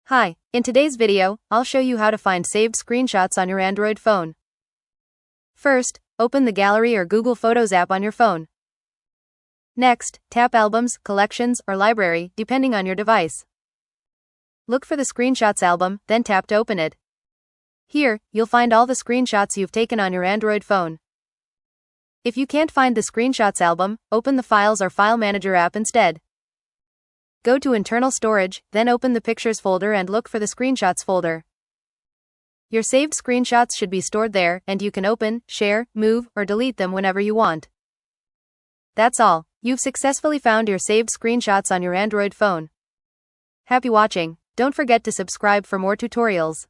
Hi, in today's video, I'll show you how to find saved screenshots on your Android phone. First, open the Gallery or Google Photos app on your phone. Next, tap Albums, Collections, or Library, depending on your device. Look for the Screenshots album, then tap to open it. Here, you'll find all the screenshots you've taken on your Android phone. If you can't find the Screenshots album, open the Files or File Manager app instead. Go to Internal Storage, then open the Pictures folder and look for the Screenshots folder. Your saved screenshots should be stored there, and you can open, share, move, or delete them whenever you want. That's all. You've successfully found your saved screenshots on your Android phone. Happy watching. Don't forget to subscribe for more tutorials.